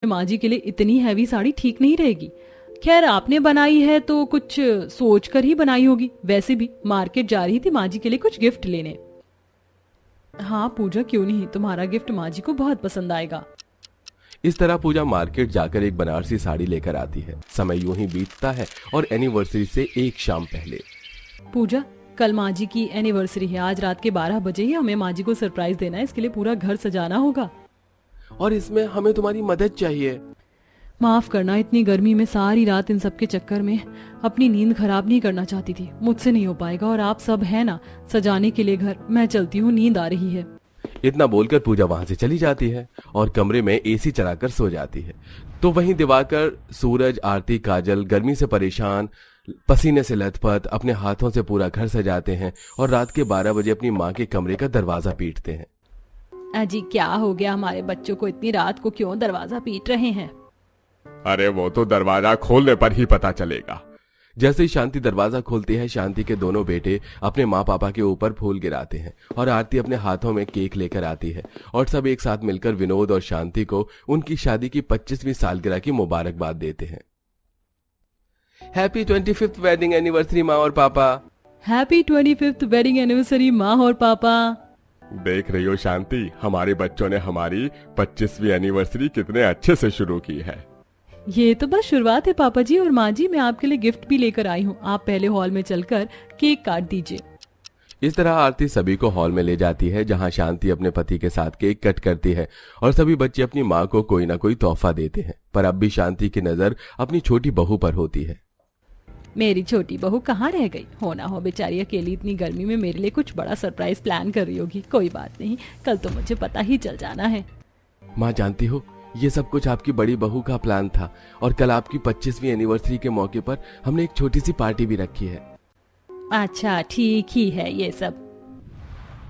माँ जी के लिए इतनी हैवी साड़ी ठीक नहीं रहेगी। खैर आपने बनाई है तो कुछ सोच कर ही बनाई होगी। वैसे भी मार्केट जा रही थी माँ जी के लिए कुछ गिफ्ट लेने। हाँ पूजा, क्यों नहीं, तुम्हारा गिफ्ट माँ जी को बहुत पसंद आएगा। इस तरह पूजा मार्केट जाकर एक बनारसी साड़ी लेकर आती है। समय यूं ही बीतता है और एनिवर्सरी से एक शाम पहले। पूजा, कल माँ जी की एनिवर्सरी है। आज रात के 12 बजे ही हमें माँ जी को सरप्राइज देना है। इसके लिए पूरा घर सजाना होगा। और इसमें हमें तुम्हारी मदद चाहिए। माफ करना, इतनी गर्मी में सारी रात इन सब के चक्कर में अपनी नींद खराब नहीं करना चाहती थी। मुझसे नहीं हो पाएगा। और आप सब है ना सजाने के लिए घर। मैं चलती हूँ, नींद आ रही है। इतना बोलकर पूजा वहां से चली जाती है और कमरे में एसी चलाकर सो जाती है। तो वहीं दिवाकर, सूरज, आरती, काजल गर्मी से परेशान, पसीने से लथपथ अपने हाथों से पूरा घर सजाते हैं और रात के 12 बजे अपनी माँ के कमरे का दरवाजा पीटते हैं। अजी क्या हो गया हमारे बच्चों को, इतनी रात को क्यों दरवाजा पीट रहे हैं? अरे वो तो दरवाजा खोलने पर ही पता चलेगा। जैसे ही शांति दरवाजा खोलती है, शांति के दोनों बेटे अपने माँ पापा के ऊपर फूल गिराते हैं और आरती अपने हाथों में केक लेकर आती है और सब एक साथ मिलकर विनोद और शांति को उनकी शादी की 25वीं सालगिरह की मुबारकबाद देते हैं। हैप्पी 25th वेडिंग एनिवर्सरी माँ और पापा। हैप्पी 25th वेडिंग एनिवर्सरी माँ और पापा। देख रही हो शांति, हमारे बच्चों ने हमारी 25वीं एनिवर्सरी कितने अच्छे से शुरू की है। ये तो बस शुरुआत है पापा जी। और माँ जी, मैं आपके लिए गिफ्ट भी लेकर आई हूँ। आप पहले हॉल में चलकर केक काट दीजिए। इस तरह आरती सभी को हॉल में ले जाती है जहां शांति अपने पति के साथ केक कट करती है और सभी बच्चे अपनी माँ को कोई ना कोई तोहफा देते हैं। पर अब भी शांति की नजर अपनी छोटी बहू पर होती है। मेरी छोटी बहू कहाँ रह गई? हो ना हो बेचारी अकेली इतनी गर्मी में मेरे लिए कुछ बड़ा सरप्राइज प्लान कर रही होगी। कोई बात नहीं, कल तो मुझे पता ही चल जाना है। माँ जानती हो, ये सब कुछ आपकी बड़ी बहू का प्लान था और कल आपकी 25वीं एनिवर्सरी के मौके पर हमने एक छोटी सी पार्टी भी रखी है। अच्छा ठीक ही है ये सब।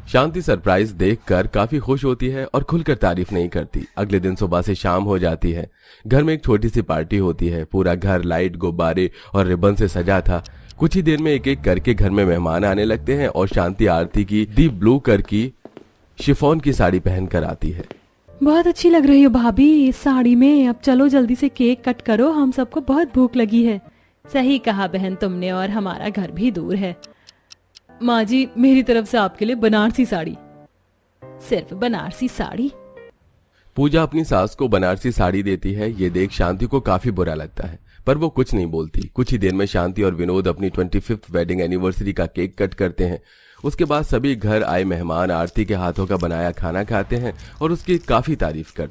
शांति सरप्राइज देखकर काफी खुश होती है और खुलकर तारीफ नहीं करती। अगले दिन सुबह से शाम हो जाती है। घर में एक छोटी सी पार्टी होती है। पूरा घर लाइट, गुब्बारे और रिबन से सजा था। कुछ ही देर में एक एक करके घर में मेहमान आने लगते हैं और शांति आरती की डीप ब्लू कलर की शिफॉन की साड़ी पहनकर आती है। बहुत अच्छी लग रही हो भाभी इस साड़ी में। अब चलो जल्दी से केक कट करो, हम सबको बहुत भूख लगी है। सही कहा बहन तुमने, और हमारा घर भी दूर है। माँ जी, मेरी तरफ से आपके लिए बनारसी साड़ी। सिर्फ बनारसी साड़ी? पूजा अपनी सास को बनारसी साड़ी देती है। ये देख शांति को काफी बुरा लगता है, पर वो कुछ नहीं बोलती। कुछ ही देर में शांति और विनोद अपनी 25th वेडिंग एनिवर्सरी का केक कट करते हैं। उसके बाद सभी घर आए मेहमान आरती के हाथों का बनाया खाना खाते हैं और उसकी काफी तारीफ करते हैं।